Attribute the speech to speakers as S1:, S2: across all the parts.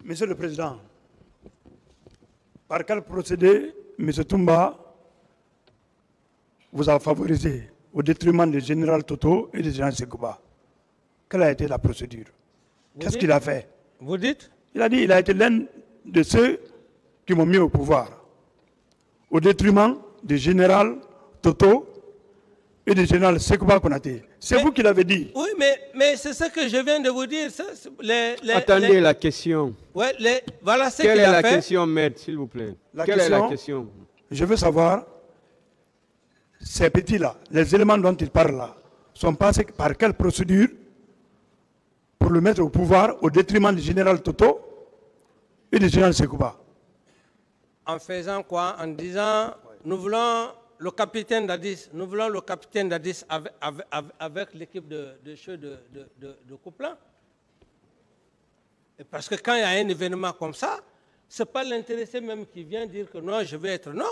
S1: Monsieur le Président, par quel procédé M. Toumba vous a favorisé au détriment du général Toto et du général Sekouba? Quelle a été la procédure? Qu'est-ce qu'il a fait?
S2: Vous dites?
S1: Il a dit qu'il a été l'un de ceux qui m'ont mis au pouvoir, au détriment du général Toto et du général Sekouba Konaté. C'est vous qui l'avez dit.
S2: Oui, mais c'est ce que je viens de vous dire.
S3: Attendez la question.
S2: Ouais, voilà ce
S3: Quelle
S2: qu'il
S3: est
S2: a
S3: la
S2: fait.
S3: question, maître, s'il vous plaît?
S1: Quelle
S3: est la question?
S1: Je veux savoir, ces petits-là, les éléments dont ils parlent là, sont passés par quelle procédure pour le mettre au pouvoir au détriment du général Toto et du général Sekouba?
S2: En faisant quoi? En disant, nous voulons le capitaine Dadis, nous voulons le capitaine Dadis avec l'équipe de Couplan. Et parce que quand il y a un événement comme ça, ce n'est pas l'intéressé même qui vient dire que non, je vais être non,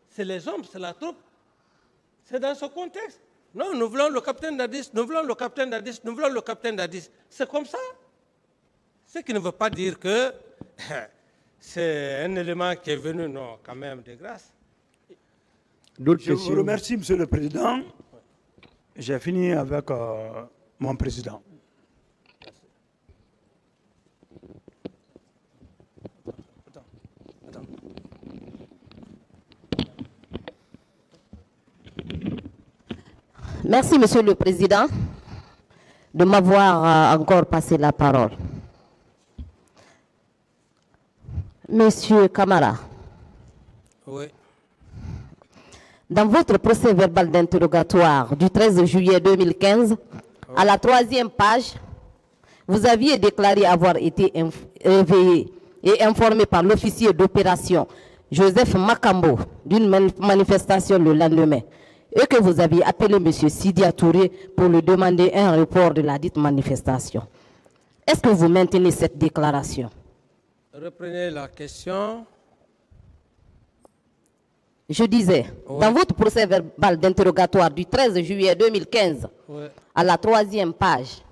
S2: c'est les hommes, c'est la troupe. C'est dans ce contexte. Non, nous voulons le capitaine Dadis, nous voulons le capitaine Dadis, nous voulons le capitaine Dadis. C'est comme ça. Ce qui ne veut pas dire que c'est un élément qui est venu, non, quand même, de grâce.
S1: Je vous remercie, Monsieur le Président. J'ai fini avec mon président.
S4: Merci, Monsieur le Président, de m'avoir encore passé la parole. Monsieur Camara.
S2: Oui.
S4: Dans votre procès verbal d'interrogatoire du 13 juillet 2015, à la 3e page, vous aviez déclaré avoir été réveillé et informé par l'officier d'opération Joseph Makambo d'une manifestation le lendemain et que vous aviez appelé M. Sidia Touré pour lui demander un report de la dite manifestation. Est-ce que vous maintenez cette déclaration?
S2: Reprenez la question.
S4: Je disais, dans votre procès verbal d'interrogatoire du 13 juillet 2015, à la 3e page,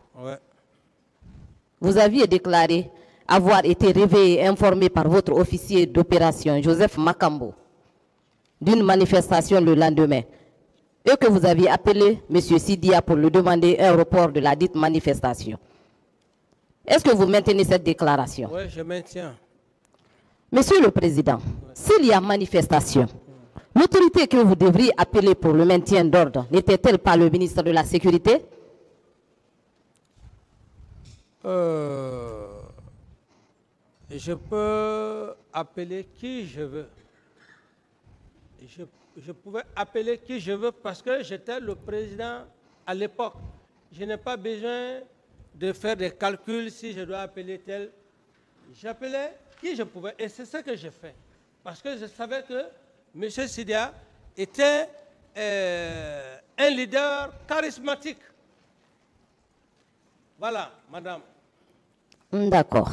S4: vous aviez déclaré avoir été réveillé et informé par votre officier d'opération, Joseph Makambo, d'une manifestation le lendemain, et que vous aviez appelé M. Sidia pour lui demander un report de la dite manifestation. Est-ce que vous maintenez cette déclaration?
S2: Oui, je maintiens.
S4: Monsieur le Président, s'il y a manifestation, l'autorité que vous devriez appeler pour le maintien d'ordre n'était-elle pas le ministre de la Sécurité?
S2: Je peux appeler qui je veux. Je pouvais appeler qui je veux parce que j'étais le président à l'époque. Je n'ai pas besoin de faire des calculs si je dois appeler tel. J'appelais qui je pouvais et c'est ce que j'ai fait. Parce que je savais que M. Sidia était un leader charismatique. Voilà, madame.
S4: D'accord.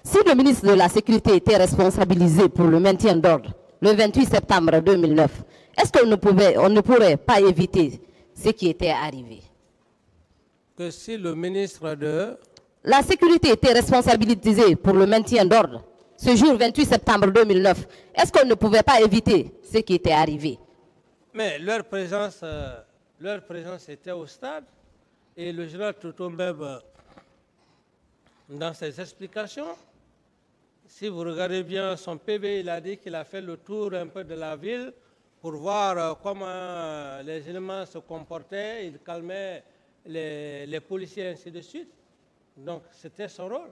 S4: Si le ministre de la Sécurité était responsabilisé pour le maintien d'ordre le 28 septembre 2009, est-ce qu'on ne pourrait pas éviter ce qui était arrivé?
S2: Que si le ministre de...
S4: La Sécurité était responsabilisée pour le maintien d'ordre ce jour 28 septembre 2009, est-ce qu'on ne pouvait pas éviter ce qui était arrivé?
S2: Mais leur présence était au stade et le général Toto même, dans ses explications, si vous regardez bien son PV, il a dit qu'il a fait le tour un peu de la ville pour voir comment les éléments se comportaient, il calmait les policiers et ainsi de suite. Donc c'était son rôle.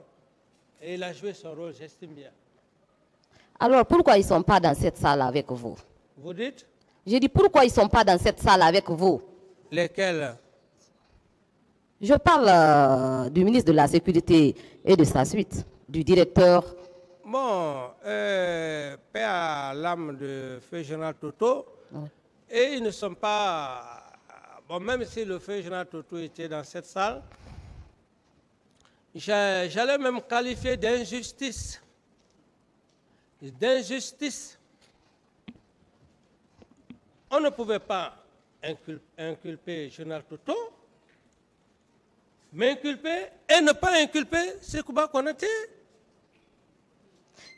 S2: Et il a joué son rôle, j'estime bien.
S4: Alors pourquoi ils ne sont pas dans cette salle avec vous?
S2: Vous dites?
S4: J'ai dit pourquoi ils ne sont pas dans cette salle avec vous?
S2: Lesquels?
S4: Je parle du ministre de la Sécurité et de sa suite, du directeur.
S2: Bon, paix à l'âme de feu général Toto. Oui. Et ils ne sont pas... Bon, même si le feu général Toto était dans cette salle, j'allais même qualifier d'injustice. D'injustice. On ne pouvait pas inculper général Toto, mais inculper et ne pas inculper Sekouba Konaté.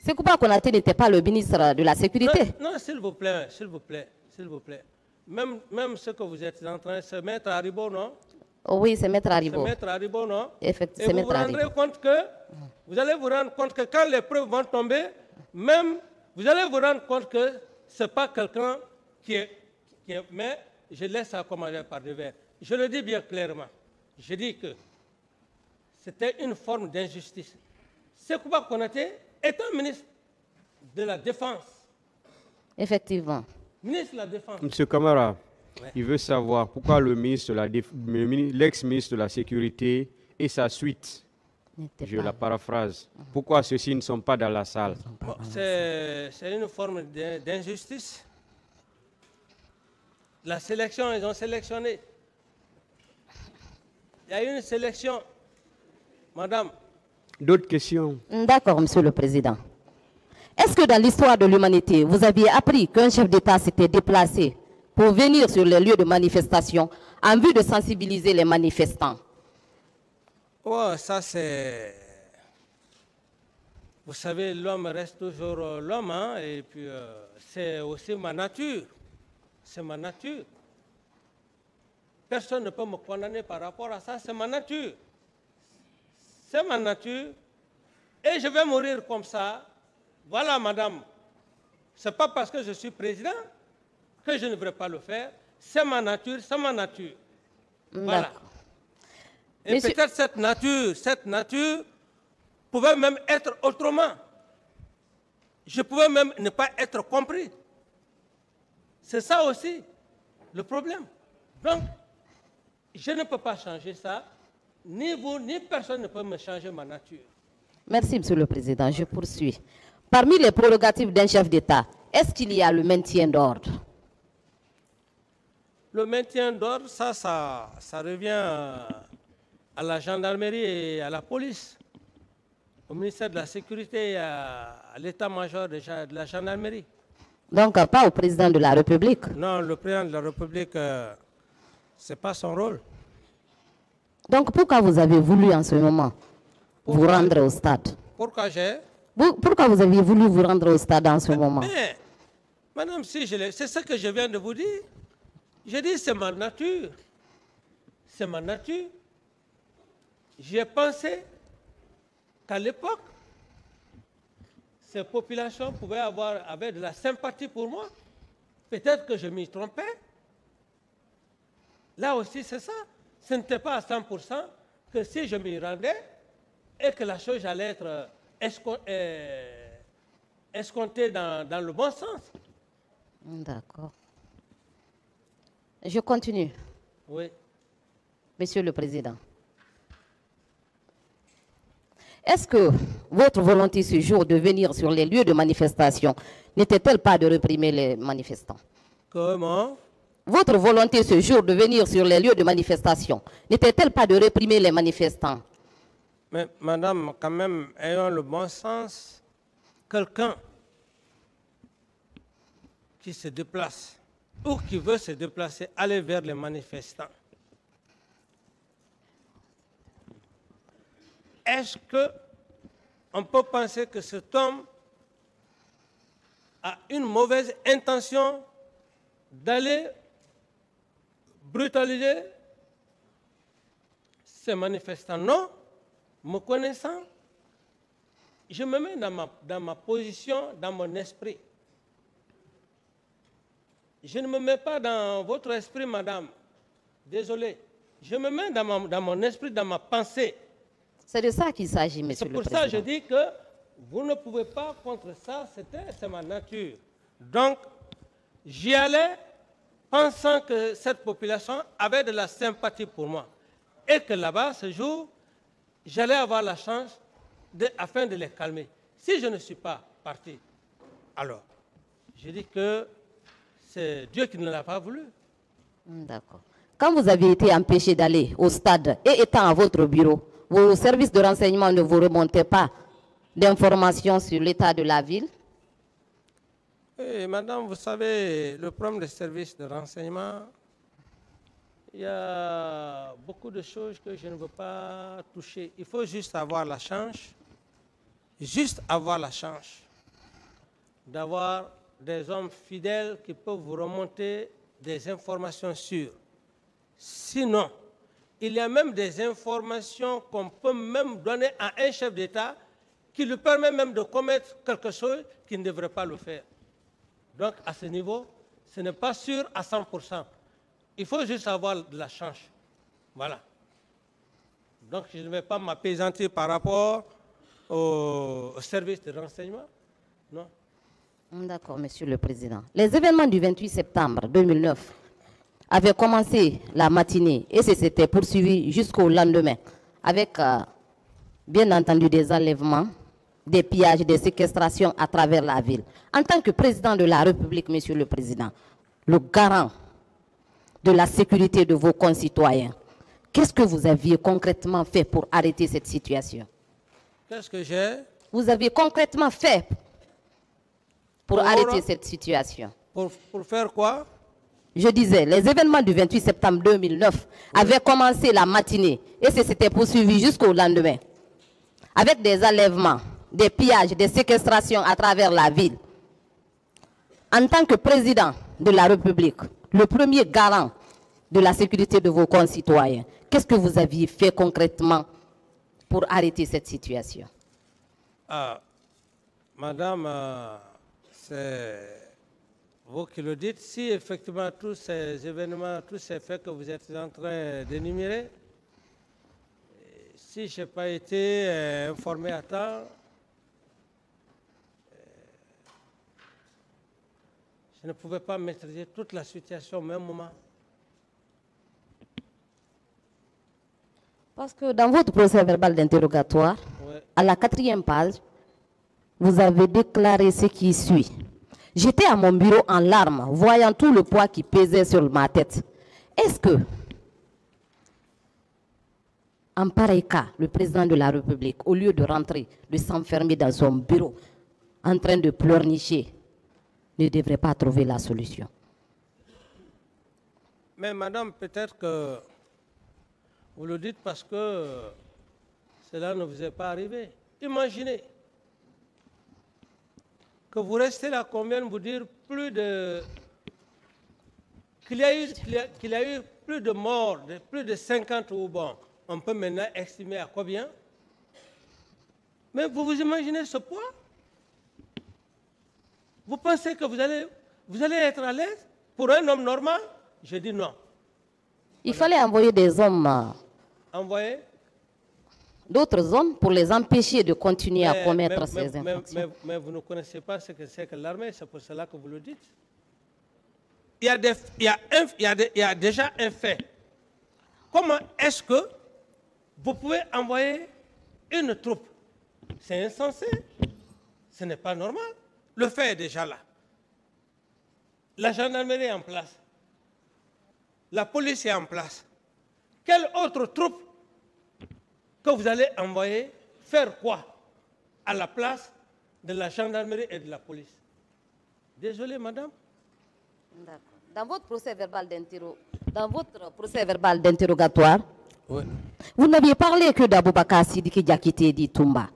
S4: Sekouba Konaté n'était pas le ministre de la Sécurité.
S2: Non, non, s'il vous plaît, s'il vous plaît, s'il vous plaît. Même ce que vous êtes en train de se mettre à ribot, non?
S4: Oh oui, c'est Maître
S2: Se
S4: Haribo.
S2: mettre à ribot, non?
S4: Effectivement,
S2: Et
S4: c'est
S2: vous vous
S4: Maître
S2: rendrez
S4: Haribo.
S2: compte que, vous allez vous rendre compte que quand les preuves vont tomber, même, vous allez vous rendre compte que ce n'est pas quelqu'un qui est... Mais je laisse ça commencer par devers. Je le dis bien clairement. Je dis que c'était une forme d'injustice. Sekouba Konaté est un ministre de la Défense.
S4: Effectivement.
S2: Ministre de la Défense.
S3: Monsieur Camara,
S2: Ouais.
S3: il veut savoir pourquoi l'ex-ministre de la Sécurité et sa suite,
S4: N'était
S3: je
S4: pas-
S3: la paraphrase, pourquoi ceux-ci ne sont pas dans la salle?
S2: Bon, c'est une forme d'injustice. La sélection, ils ont sélectionné. Il y a eu une sélection. Madame,
S3: D'autres questions?
S4: D'accord, Monsieur le Président. Est-ce que dans l'histoire de l'humanité, vous aviez appris qu'un chef d'État s'était déplacé pour venir sur les lieux de manifestation en vue de sensibiliser les manifestants?
S2: oh, ça c'est... Vous savez, l'homme reste toujours l'homme, hein, et puis c'est aussi ma nature. C'est ma nature. Personne ne peut me condamner par rapport à ça, c'est ma nature. C'est ma nature. Et je vais mourir comme ça. Voilà, madame. Ce n'est pas parce que je suis président que je ne devrais pas le faire. C'est ma nature, c'est ma nature. Voilà.
S4: D'accord.
S2: Et
S4: Monsieur-
S2: peut-être cette nature pouvait même être autrement. Je pouvais même ne pas être compris. C'est ça aussi le problème. Donc, je ne peux pas changer ça. Ni vous, ni personne ne peut me changer ma nature.
S4: Merci, Monsieur le Président. Je poursuis. Parmi les prérogatives d'un chef d'État, est-ce qu'il y a le maintien d'ordre?
S2: Le maintien d'ordre, ça revient à la gendarmerie et à la police, au ministère de la Sécurité et à l'état-major de la gendarmerie.
S4: Donc, pas au Président de la République.
S2: Non, le président de la République, ce n'est pas son rôle.
S4: Donc, pourquoi vous avez voulu en ce moment vous rendre au stade?
S2: Pourquoi j'ai...
S4: Pourquoi vous avez voulu vous rendre au stade en ce moment?
S2: Mais, madame, si c'est ce que je viens de vous dire. Je dis, c'est ma nature. C'est ma nature. J'ai pensé qu'à l'époque, ces populations avaient de la sympathie pour moi. Peut-être que je m'y trompais. Là aussi, c'est ça. Ce n'était pas à 100% que si je m'y rendais et que la chose allait être escomptée dans le bon sens.
S4: D'accord. Je continue,
S2: Oui.
S4: Monsieur le Président. Est-ce que votre volonté ce jour de venir sur les lieux de manifestation n'était-elle pas de réprimer les manifestants?
S2: Comment?
S4: Votre volonté ce jour de venir sur les lieux de manifestation n'était-elle pas de réprimer les manifestants?
S2: Mais madame, quand même, ayons le bon sens. Quelqu'un qui se déplace ou qui veut se déplacer, aller vers les manifestants. Est-ce qu'on peut penser que cet homme a une mauvaise intention d'aller brutaliser ces manifestants? Non. Me connaissant, je me mets dans ma position, dans mon esprit. Je ne me mets pas dans votre esprit, madame. Désolé. Je me mets dans mon esprit, dans ma pensée.
S4: C'est de ça qu'il s'agit, Monsieur
S2: C'est
S4: le
S2: pour
S4: Président.
S2: ça que je dis que vous ne pouvez pas contre ça, c'est ma nature. Donc, j'y allais pensant que cette population avait de la sympathie pour moi. Et que là-bas, ce jour, j'allais avoir la chance afin de les calmer. Si je ne suis pas parti, alors, je dis que c'est Dieu qui ne l'a pas voulu.
S4: D'accord. Quand vous avez été empêché d'aller au stade et étant à votre bureau, vos services de renseignement ne vous remontaient pas d'informations sur l'état de la ville?
S2: Et madame, vous savez, le problème des services de renseignement, il y a beaucoup de choses que je ne veux pas toucher. Il faut juste avoir la chance juste avoir la chance d'avoir des hommes fidèles qui peuvent vous remonter des informations sûres. Sinon, il y a même des informations qu'on peut même donner à un chef d'État qui lui permet même de commettre quelque chose qu'il ne devrait pas le faire. Donc, à ce niveau, ce n'est pas sûr à 100%. Il faut juste avoir de la chance. Voilà. Donc, je ne vais pas m'apaisantir par rapport au service de renseignement. Non.
S4: D'accord, Monsieur le Président. Les événements du 28 septembre 2009 avaient commencé la matinée et s'étaient poursuivis jusqu'au lendemain avec, bien entendu, des enlèvements, des pillages, des séquestrations à travers la ville. En tant que président de la République, Monsieur le Président, le garant de la sécurité de vos concitoyens, qu'est-ce que vous aviez concrètement fait pour arrêter cette situation?
S2: Qu'est-ce que j'ai?
S4: Vous aviez concrètement fait pour arrêter cette situation?
S2: Pour faire quoi?
S4: Je disais, les événements du 28 septembre 2009 avaient commencé la matinée et s'étaient poursuivis jusqu'au lendemain, avec des enlèvements, des pillages, des séquestrations à travers la ville. En tant que président de la République, le premier garant de la sécurité de vos concitoyens, qu'est-ce que vous aviez fait concrètement pour arrêter cette situation?
S2: Madame, c'est vous qui le dites. Si effectivement tous ces événements, tous ces faits que vous êtes en train d'énumérer, si je n'ai pas été informé à temps, je ne pouvais pas maîtriser toute la situation au même moment.
S4: Parce que dans votre procès verbal d'interrogatoire,
S2: Ouais.
S4: à la 4e page, vous avez déclaré ce qui suit. J'étais à mon bureau en larmes, voyant tout le poids qui pesait sur ma tête. Est-ce que, en pareil cas, le président de la République, au lieu de rentrer, de s'enfermer dans son bureau, en train de pleurnicher, ne devrait pas trouver la solution?
S2: Mais madame, peut-être que vous le dites parce que cela ne vous est pas arrivé. Imaginez que vous restez là, qu'on vienne vous dire qu'il y a eu plus de morts, plus de 50 ou bon, on peut maintenant estimer à combien. Mais vous imaginez ce poids? Vous pensez que vous allez être à l'aise pour un homme normal? Je dis non.
S4: Il fallait envoyer des hommes,
S2: Envoyer
S4: d'autres hommes, pour les empêcher de continuer à commettre ces infractions.
S2: Mais vous ne connaissez pas ce que c'est que l'armée, c'est pour cela que vous le dites. Il y a déjà un fait. Comment est-ce que vous pouvez envoyer une troupe? C'est insensé. Ce n'est pas normal. Le fait est déjà là. La gendarmerie est en place. La police est en place. Quelle autre troupe que vous allez envoyer faire quoi à la place de la gendarmerie et de la police? Désolé, madame.
S4: Dans votre procès verbal d'interrogatoire,
S2: Oui.
S4: vous n'aviez parlé que d'Aboubacar Sidiki Diakité dit Toumba.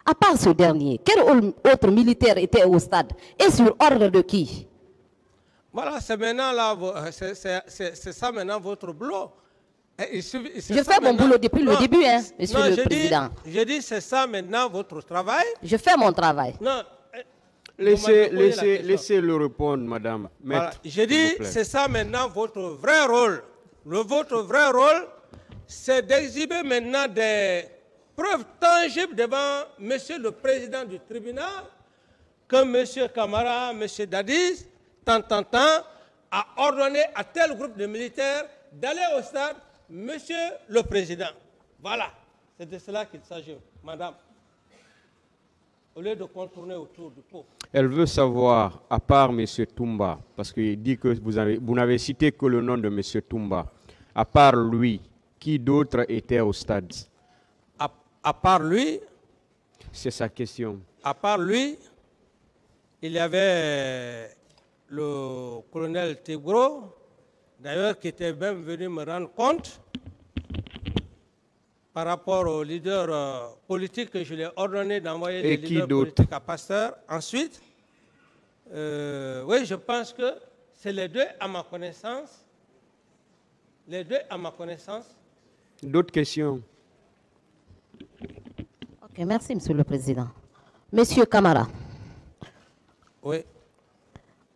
S4: À part ce dernier, quel autre militaire était au stade et sur ordre de qui?
S2: Voilà, c'est maintenant là, c'est ça maintenant votre boulot.
S4: Je fais mon boulot depuis le début, hein, Monsieur le Président.
S2: Je dis c'est ça maintenant votre travail.
S4: Je fais mon travail.
S2: Non.
S3: Laissez le répondre, madame.
S2: Voilà.
S3: Maître,
S2: Je
S3: s'il
S2: dis
S3: vous plaît.
S2: c'est ça maintenant votre vrai rôle. Votre vrai rôle, c'est d'exhiber maintenant des preuves tangibles devant Monsieur le Président du tribunal que Monsieur Camara, Monsieur Dadis, tant, a ordonné à tel groupe de militaires d'aller au stade, Monsieur le Président. Voilà, c'est de cela qu'il s'agit, madame. Au lieu de contourner autour du pot.
S3: Elle veut savoir, à part M. Toumba, parce qu'il dit que vous n'avez cité que le nom de M. Toumba, à part lui, qui d'autre était au stade?
S2: À part lui,
S3: C'est sa question.
S2: à part lui, il y avait le colonel Tegro, d'ailleurs, qui était même venu me rendre compte par rapport aux leaders politiques que je lui ai ordonné d'envoyer des
S3: Et qui
S2: leaders
S3: d'autre?
S2: politiques à Pasteur. Ensuite, oui, je pense que c'est les deux à ma connaissance. Les deux à ma connaissance.
S3: D'autres questions?
S4: Ok, merci, Monsieur le Président. Monsieur Camara,
S2: Oui.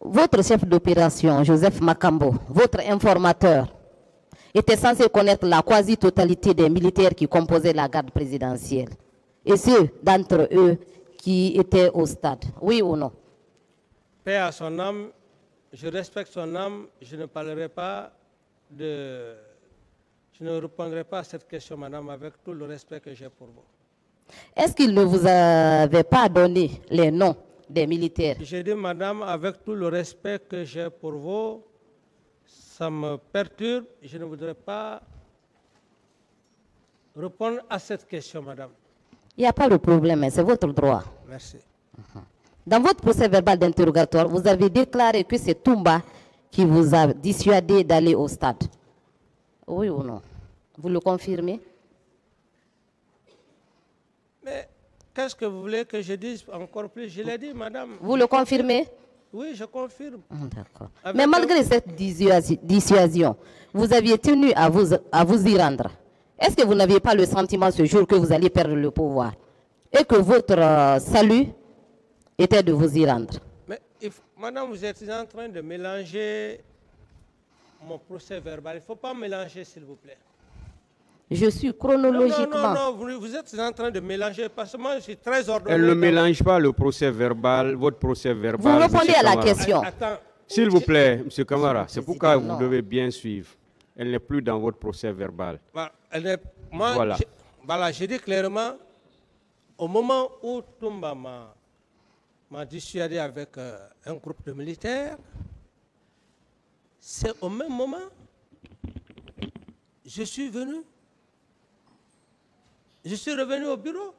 S4: votre chef d'opération, Joseph Makambo, votre informateur, était censé connaître la quasi-totalité des militaires qui composaient la garde présidentielle. Et ceux d'entre eux qui étaient au stade. Oui ou non?
S2: Paix à son âme, je respecte son âme, je ne parlerai pas de... Je ne répondrai pas à cette question, madame, avec tout le respect que j'ai pour vous.
S4: Est-ce qu'il ne vous avait pas donné les noms des militaires?
S2: J'ai dit, madame, avec tout le respect que j'ai pour vous, ça me perturbe, je ne voudrais pas répondre à cette question, madame.
S4: Il n'y a pas de problème, c'est votre droit.
S2: Merci.
S4: Dans votre procès verbal d'interrogatoire, vous avez déclaré que c'est Toumba qui vous a dissuadé d'aller au stade. Oui ou non? Vous le confirmez?
S2: Mais qu'est-ce que vous voulez que je dise encore plus? Je l'ai dit, madame.
S4: Vous le confirmez?
S2: Oui, je confirme.
S4: D'accord.
S2: Avec
S4: Mais malgré cette dissuasion, vous aviez tenu à vous y rendre. Est-ce que vous n'aviez pas le sentiment ce jour que vous alliez perdre le pouvoir et que votre salut était de vous y rendre?
S2: Mais madame, vous êtes en train de mélanger mon procès verbal. Il ne faut pas mélanger, s'il vous plaît.
S4: Je suis chronologiquement...
S2: Non, vous êtes en train de mélanger, parce que moi, je suis très ordonné.
S3: Elle ne mélange pas le procès verbal, votre procès verbal.
S4: Vous répondez
S3: monsieur
S4: à la
S3: Camara.
S4: question.
S2: Attends,
S3: S'il vous plaît, M. Camara, c'est pourquoi
S4: non.
S3: vous devez bien suivre. Elle n'est plus dans votre procès verbal.
S2: moi,
S3: Voilà.
S2: Voilà, je dis clairement, au moment où Toumba m'a dissuadé avec un groupe de militaires, c'est au même moment, je suis venu. Je suis revenu au bureau.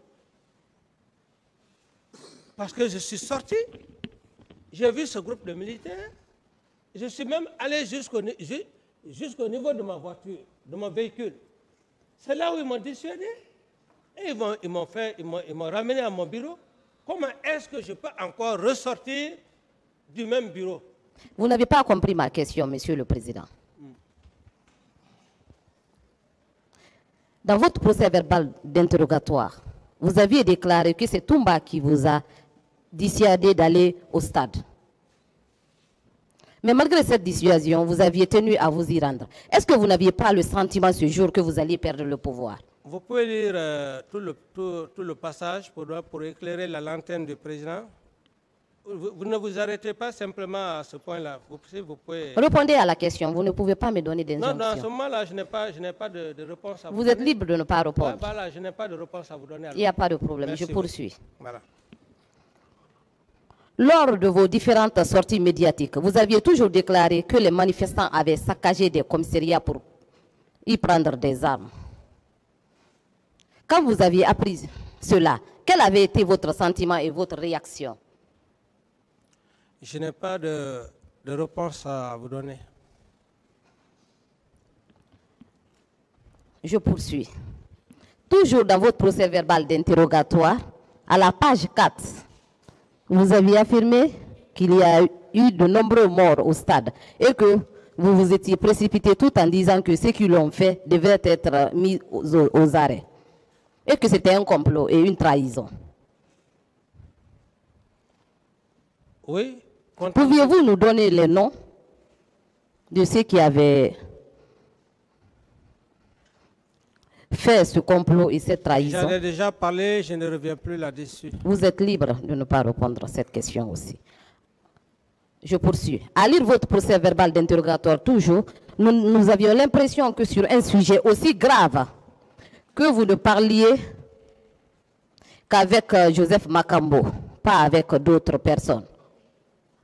S2: Parce que je suis sorti, j'ai vu ce groupe de militaires, je suis même allé jusqu'au niveau de ma voiture, de mon véhicule. C'est là où ils m'ont dissuadé. Et ils m'ont ramené à mon bureau. Comment est-ce que je peux encore ressortir du même bureau?
S4: Vous n'avez pas compris ma question, Monsieur le Président. Dans votre procès verbal d'interrogatoire, vous aviez déclaré que c'est Toumba qui vous a dissuadé d'aller au stade. Mais malgré cette dissuasion, vous aviez tenu à vous y rendre. Est-ce que vous n'aviez pas le sentiment ce jour que vous alliez perdre le pouvoir?
S2: Vous pouvez lire tout le passage pour éclairer la lanterne du président. Vous ne vous arrêtez pas simplement à ce point-là. Vous pouvez...
S4: Répondez à la question. Vous ne pouvez pas me donner
S2: Non, dans ce
S4: d'injonction.
S2: moment-là, je n'ai pas de réponse à vous
S4: Vous
S2: donner.
S4: êtes libre de ne pas
S2: Ouais,
S4: répondre.
S2: voilà, je n'ai pas de réponse à vous donner.
S4: Il n'y a pas de problème.
S2: Merci
S4: Je poursuis.
S2: Voilà.
S4: Lors de vos différentes sorties médiatiques, vous aviez toujours déclaré que les manifestants avaient saccagé des commissariats pour y prendre des armes. Quand vous aviez appris cela, quel avait été votre sentiment et votre réaction?
S2: Je n'ai pas de réponse à vous donner.
S4: Je poursuis. Toujours dans votre procès verbal d'interrogatoire, à la page 4, vous aviez affirmé qu'il y a eu de nombreux morts au stade et que vous vous étiez précipité tout en disant que ceux qui l'ont fait devaient être mis aux arrêts et que c'était un complot et une trahison.
S2: Oui.
S4: Pouviez-vous nous donner les noms de ceux qui avaient fait ce complot et cette trahison?
S2: J'en ai déjà parlé, je ne reviens plus là-dessus.
S4: Vous êtes libre de ne pas répondre à cette question aussi. Je poursuis. À lire votre procès verbal d'interrogatoire toujours, nous avions l'impression que sur un sujet aussi grave, que vous ne parliez qu'avec Joseph Makambo, pas avec d'autres personnes.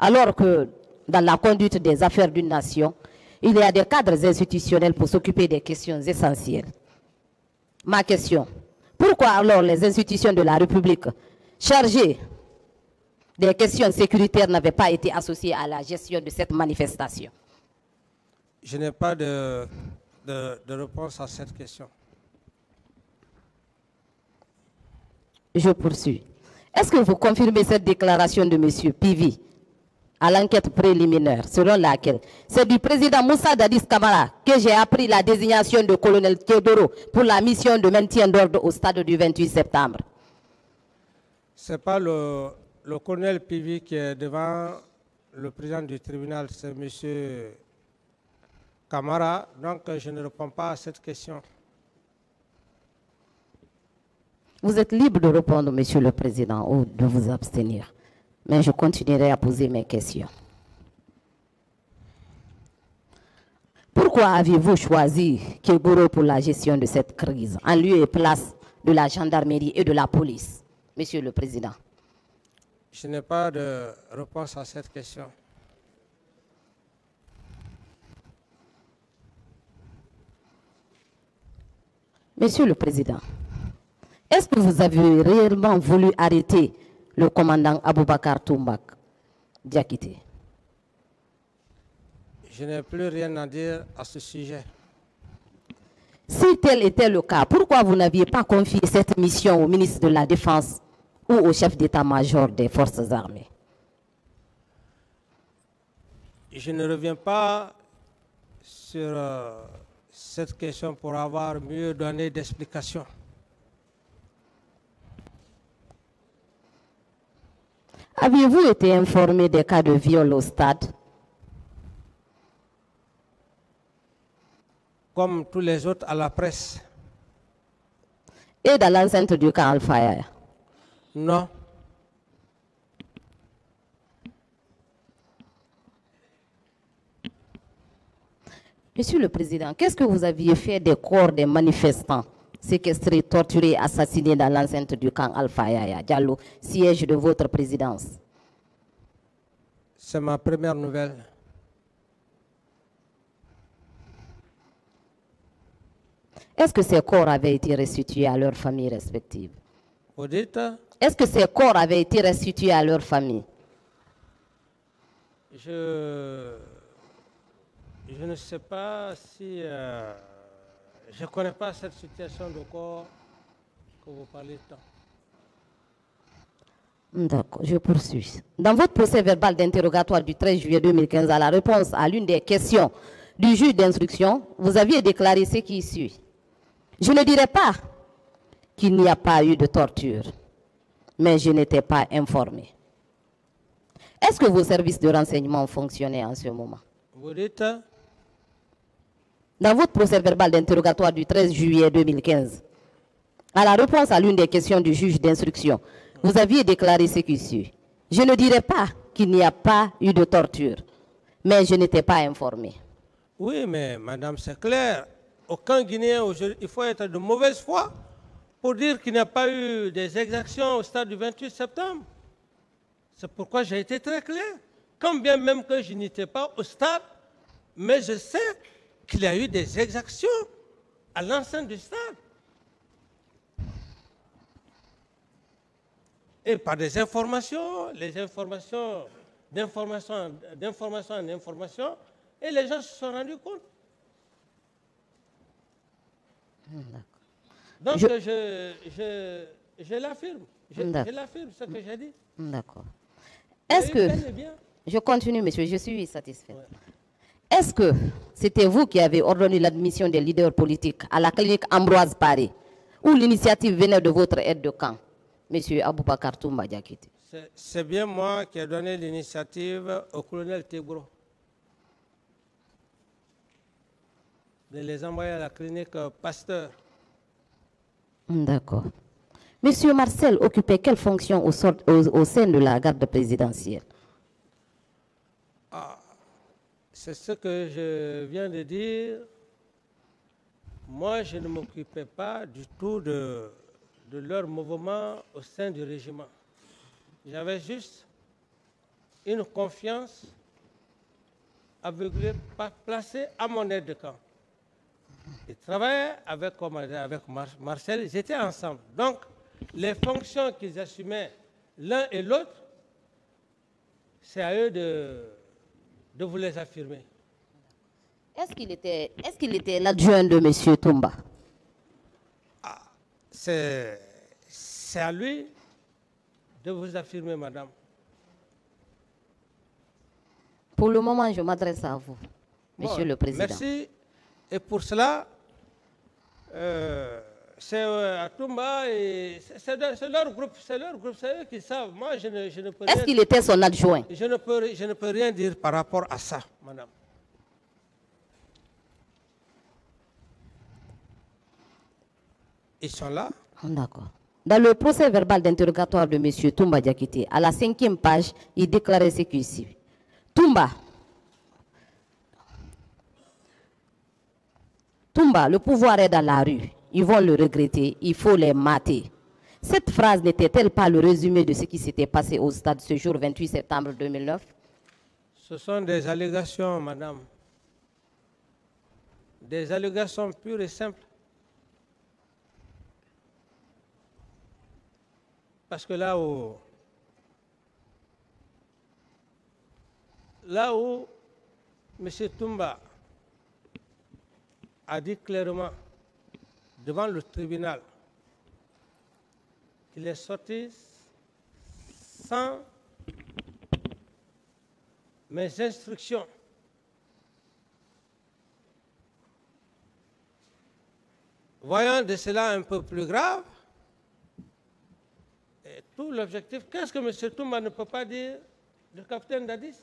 S4: Alors que dans la conduite des affaires d'une nation, il y a des cadres institutionnels pour s'occuper des questions essentielles. Ma question, pourquoi alors les institutions de la République chargées des questions sécuritaires n'avaient pas été associées à la gestion de cette manifestation?
S2: Je n'ai pas de réponse à cette question.
S4: Je poursuis. Est-ce que vous confirmez cette déclaration de M. Pivi à l'enquête préliminaire, selon laquelle c'est du président Moussa Dadis Camara que j'ai appris la désignation de colonel Théodoro pour la mission de maintien d'ordre au stade du 28 septembre?
S2: Ce n'est pas le colonel Pivi qui est devant le président du tribunal, c'est M. Camara, donc je ne réponds pas à cette question.
S4: Vous êtes libre de répondre, Monsieur le Président, ou de vous abstenir. Mais je continuerai à poser mes questions. Pourquoi avez-vous choisi Kegoro pour la gestion de cette crise, en lieu et place de la gendarmerie et de la police, Monsieur le Président?
S2: Je n'ai pas de réponse à cette question.
S4: Monsieur le Président, est-ce que vous avez réellement voulu arrêter le commandant Aboubakar Toumba Diakité?
S2: Je n'ai plus rien à dire à ce sujet.
S4: Si tel était le cas, pourquoi vous n'aviez pas confié cette mission au ministre de la Défense ou au chef d'état-major des forces armées?
S2: Je ne reviens pas sur cette question pour avoir mieux donné d'explications.
S4: Aviez-vous été informé des cas de viol au stade?
S2: Comme tous les autres à la presse.
S4: Et dans l'enceinte du camp Al-Faya?
S2: Non.
S4: Monsieur le Président, qu'est-ce que vous aviez fait des corps des manifestants séquestrés, torturés, assassinés dans l'enceinte du camp Al-Faya, Diallo, siège de votre présidence?
S2: C'est ma première nouvelle.
S4: Est-ce que ces corps avaient été restitués à leurs familles respectives?
S2: Vous dites?
S4: Est-ce que ces corps avaient été restitués à leurs familles?
S2: Je ne sais pas si... je ne connais pas cette situation de corps que vous parlez tant.
S4: D'accord, je poursuis. Dans votre procès verbal d'interrogatoire du 13 juillet 2015, à la réponse à l'une des questions du juge d'instruction, vous aviez déclaré ce qui suit. Je ne dirais pas qu'il n'y a pas eu de torture, mais je n'étais pas informé. Est-ce que vos services de renseignement fonctionnaient en ce moment?
S2: Vous dites?
S4: Dans votre procès verbal d'interrogatoire du 13 juillet 2015, à la réponse à l'une des questions du juge d'instruction, vous aviez déclaré ce qui suit. Je ne dirais pas qu'il n'y a pas eu de torture, mais je n'étais pas informé.
S2: Oui, mais madame, c'est clair. Aucun Guinéen aujourd'hui, il faut être de mauvaise foi pour dire qu'il n'y a pas eu des exactions au stade du 28 septembre. C'est pourquoi j'ai été très clair. Quand bien même que je n'étais pas au stade, mais je sais qu'il y a eu des exactions à l'enceinte du stade. Et par des informations, les informations d'information en information, et les gens se sont rendus compte. Donc je l'affirme. Je l'affirme, ce que j'ai dit.
S4: D'accord. Est-ce que... Je continue, monsieur, je suis satisfait. Ouais. Est-ce que c'était vous qui avez ordonné l'admission des leaders politiques à la clinique Ambroise Paré, où l'initiative venait de votre aide de camp, monsieur Aboubakar Toumba Diakité?
S2: C'est bien moi qui ai donné l'initiative au colonel Théodoro de les envoyer à la clinique Pasteur.
S4: D'accord. Monsieur Marcel occupait quelle fonction au sein de la garde présidentielle?
S2: C'est ce que je viens de dire. Moi, je ne m'occupais pas du tout de leur mouvement au sein du régiment. J'avais juste une confiance aveuglée, placée à mon aide de camp. Ils travaillaient avec Marcel, ils étaient ensemble. Donc, les fonctions qu'ils assumaient l'un et l'autre, c'est à eux de vous les affirmer.
S4: Est-ce qu'il était l'adjoint de M. Toumba?
S2: C'est c'est à lui de vous affirmer, madame.
S4: Pour le moment, je m'adresse à vous, Monsieur
S2: Bon,
S4: le Président.
S2: Merci. Et pour cela, c'est à Toumba et c'est leur groupe, c'est eux qui savent. Moi, je ne peux
S4: Est-ce
S2: rien,
S4: qu'il était son adjoint?
S2: je ne peux rien dire par rapport à ça, madame. Ils sont là.
S4: D'accord. Dans le procès verbal d'interrogatoire de M. Toumba Diakité, à la 5e page, il déclarait ce qui suit. Toumba, le pouvoir est dans la rue. Ils vont le regretter, il faut les mater. Cette phrase n'était-elle pas le résumé de ce qui s'était passé au stade ce jour 28 septembre 2009?
S2: Ce sont des allégations, madame. Des allégations pures et simples. Parce que là où M. Toumba a dit clairement devant le tribunal qu'il est sorti sans mes instructions. Voyant de cela un peu plus grave, et tout l'objectif, qu'est-ce que M. Toumba ne peut pas dire du capitaine Dadis?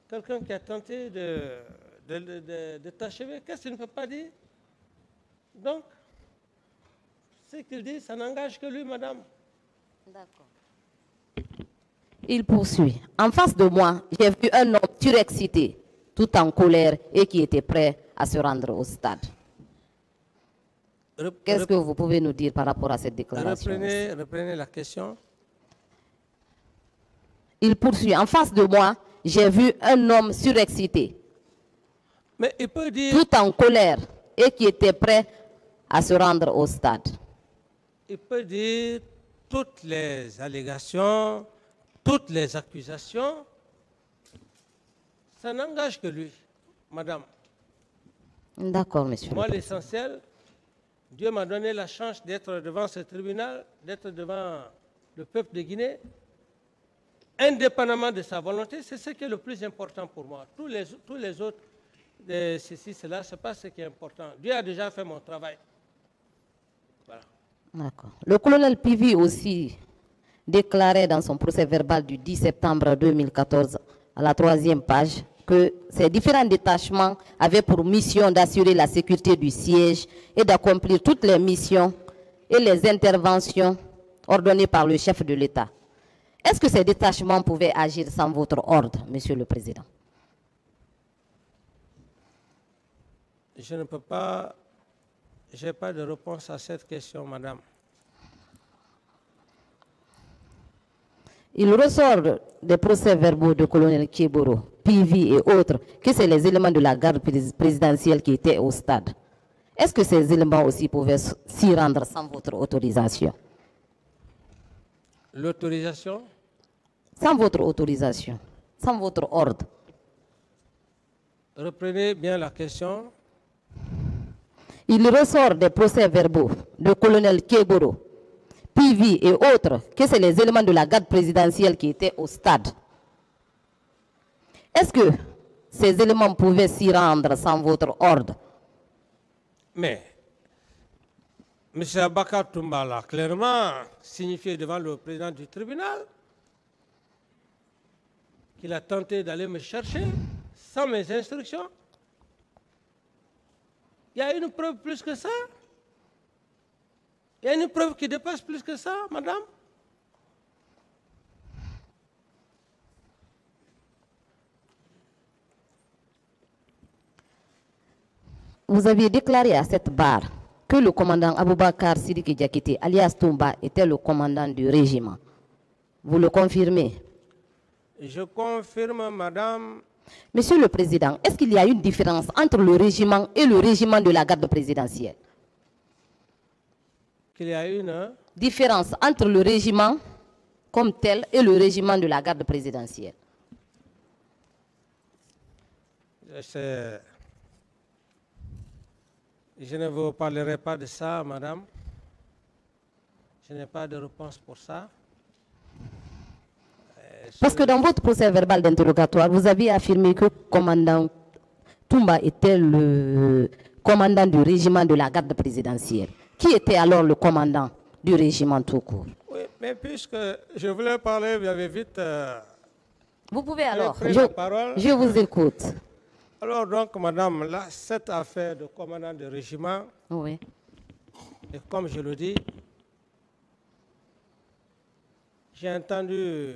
S2: Quelqu'un qui a tenté de t'achever, qu'est-ce qu'il ne peut pas dire? Donc, ce qu'il dit, ça n'engage que lui, madame.
S4: D'accord. Il poursuit. En face de moi, j'ai vu un homme surexcité, tout en colère et qui était prêt à se rendre au stade. Qu'est-ce que vous pouvez nous dire par rapport à cette déclaration?
S2: Reprenez la question.
S4: Il poursuit. En face de moi, j'ai vu un homme surexcité,
S2: Mais il peut dire,
S4: tout en colère et qui était prêt à se rendre au stade.
S2: il peut dire toutes les allégations, toutes les accusations. Ça n'engage que lui, madame.
S4: D'accord, monsieur.
S2: Moi, l'essentiel, Dieu m'a donné la chance d'être devant ce tribunal, d'être devant le peuple de Guinée, indépendamment de sa volonté. C'est ce qui est le plus important pour moi. Tous les autres, ceci, cela, ce n'est pas ce qui est important. Dieu a déjà fait mon travail. Voilà.
S4: D'accord. Le colonel Pivi aussi déclarait dans son procès verbal du 10 septembre 2014, à la 3e page, que ces différents détachements avaient pour mission d'assurer la sécurité du siège et d'accomplir toutes les missions et les interventions ordonnées par le chef de l'État. Est-ce que ces détachements pouvaient agir sans votre ordre, Monsieur le Président?
S2: Je ne peux pas, je n'ai pas de réponse à cette question, madame.
S4: Il ressort des procès-verbaux de colonel Kieboro, Pivi et autres que c'est les éléments de la garde présidentielle qui étaient au stade. Est-ce que ces éléments aussi pouvaient s'y rendre sans votre autorisation?
S2: L'autorisation?
S4: Sans votre autorisation, sans votre ordre.
S2: Reprenez bien la question.
S4: Il ressort des procès-verbaux de colonel Kieboro, Pivi et autres que c'est les éléments de la garde présidentielle qui étaient au stade. Est-ce que ces éléments pouvaient s'y rendre sans votre ordre?
S2: Mais M. Abakar Toumba l'a clairement signifié devant le président du tribunal qu'il a tenté d'aller me chercher sans mes instructions. Il y a une preuve plus que ça? Il y a une preuve qui dépasse plus que ça, madame?
S4: Vous aviez déclaré à cette barre que le commandant Aboubakar Sidiki Diakité, alias Toumba, était le commandant du régiment. Vous le confirmez?
S2: Je confirme, madame.
S4: Monsieur le Président, est-ce qu'il y a une différence entre le régiment et le régiment de la garde présidentielle?
S2: Qu'il y a une
S4: différence entre le régiment comme tel et le régiment de la garde présidentielle?
S2: Je ne vous parlerai pas de ça, madame. Je n'ai pas de réponse pour ça.
S4: Parce que dans votre procès verbal d'interrogatoire, vous aviez affirmé que le commandant Toumba était le commandant du régiment de la garde présidentielle. Qui était alors le commandant du régiment tout court?
S2: Oui, mais puisque je voulais parler, vous avez vite...
S4: Vous pouvez alors,
S2: pris la parole.
S4: je vous écoute.
S2: Alors donc, madame, là, cette affaire de commandant de régiment,
S4: Oui.
S2: et comme je le dis, j'ai entendu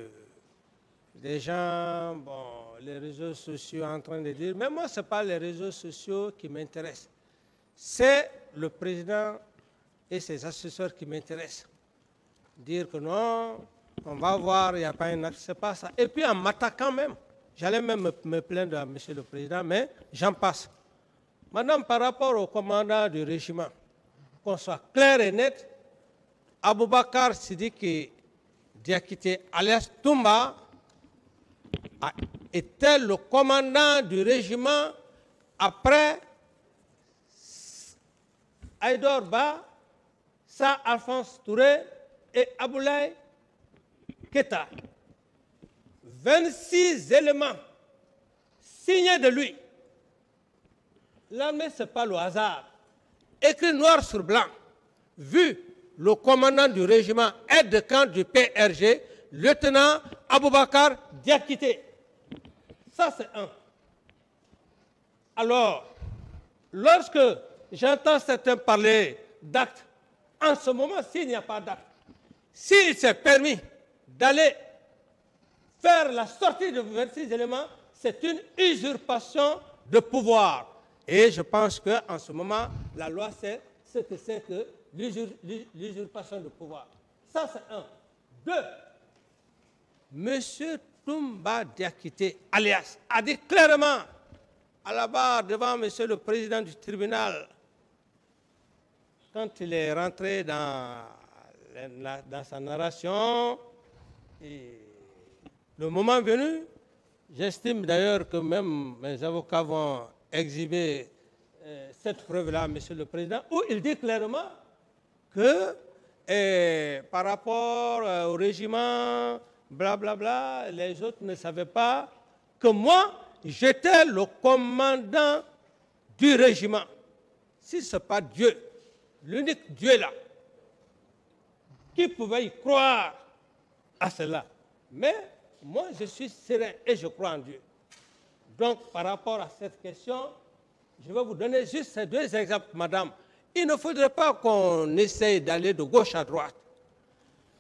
S2: des gens, bon, les réseaux sociaux en train de dire, mais moi, ce n'est pas les réseaux sociaux qui m'intéressent. C'est le président et ses assesseurs qui m'intéressent. Dire que non, on va voir, il n'y a pas un acte, c'est pas ça. Et puis en m'attaquant même, j'allais même me plaindre à monsieur le président, mais j'en passe. Madame, par rapport au commandant du régiment, qu'on soit clair et net, Aboubakar Sidiki Diakité, alias Toumba, était le commandant du régiment après Aïdor Ba, Sa Alphonse Touré et Aboulaye Keta. 26 éléments signés de lui. L'armée, ce n'est pas le hasard. Écrit noir sur blanc, vu le commandant du régiment aide-de-camp du PRG, lieutenant Aboubakar Diakité. Ça, c'est un. Alors, lorsque j'entends certains parler d'actes, en ce moment, s'il n'y a pas d'acte, s'il s'est permis d'aller faire la sortie de 26 éléments, c'est une usurpation de pouvoir. Et je pense qu'en ce moment, la loi sait ce que c'est que l'usurpation de pouvoir. Ça, c'est un. Deux, M. Toumba Diakité, alias, a dit clairement à la barre devant M. le président du tribunal, quand il est rentré dans sa narration, et le moment venu, j'estime d'ailleurs que même mes avocats vont exhiber cette preuve-là, Monsieur le Président, où il dit clairement que par rapport au régiment, blablabla, les autres ne savaient pas que moi, j'étais le commandant du régiment. Si ce n'est pas Dieu, l'unique Dieu là, qui pouvait y croire à cela? Mais moi, je suis serein et je crois en Dieu. Donc, par rapport à cette question, je vais vous donner juste ces deux exemples, madame. Il ne faudrait pas qu'on essaye d'aller de gauche à droite.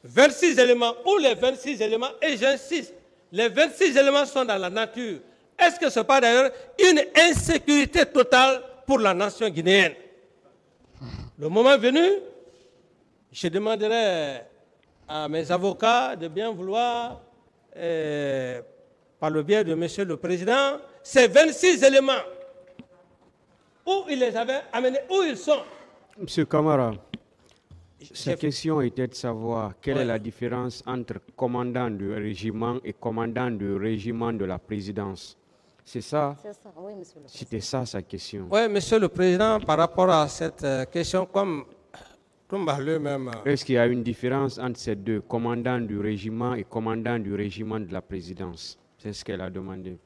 S2: 26 éléments, ou les 26 éléments, et j'insiste, les 26 éléments sont dans la nature. Est-ce que ce n'est pas d'ailleurs une insécurité totale pour la nation guinéenne? Le moment venu, je demanderai à mes avocats de bien vouloir, par le biais de Monsieur le Président, ces 26 éléments, où il les avait amenés, où ils sont.
S3: Monsieur Camara, sa question était de savoir quelle est la différence entre commandant du régiment et commandant du régiment de la présidence. C'est ça?
S4: Oui, monsieur le Président.
S3: C'était ça sa question.
S2: Oui, Monsieur le Président, par rapport à cette question, comme Toumba lui-même...
S3: Est-ce qu'il y a une différence entre ces deux, commandant du régiment et commandant du régiment de la présidence? C'est ce qu'elle a demandé.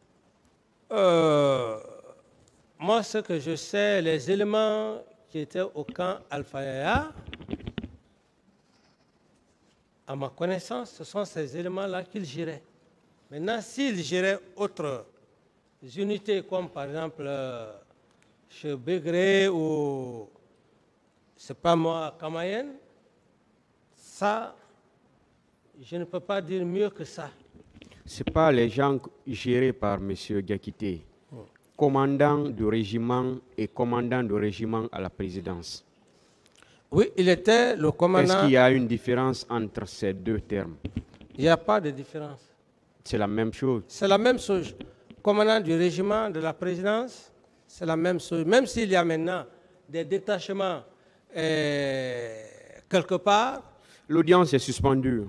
S2: Moi, ce que je sais, les éléments qui étaient au camp Alpha Yaya, à ma connaissance, ce sont ces éléments-là qu'ils géraient. Maintenant, s'ils géraient autres unités, comme par exemple chez Begré ou, c'est pas moi, Kamayen, ça, je ne peux pas dire mieux que ça.
S3: Ce n'est pas les gens gérés par M. Diakité, commandant du régiment et commandant du régiment à la présidence.
S2: Oui, il était le commandant...
S3: Est-ce qu'il y a une différence entre ces deux termes?
S2: Il n'y a pas de différence.
S3: C'est la même chose.
S2: C'est la même chose. Commandant du régiment de la présidence, c'est la même chose. Même s'il y a maintenant des détachements quelque part.
S3: L'audience est suspendue.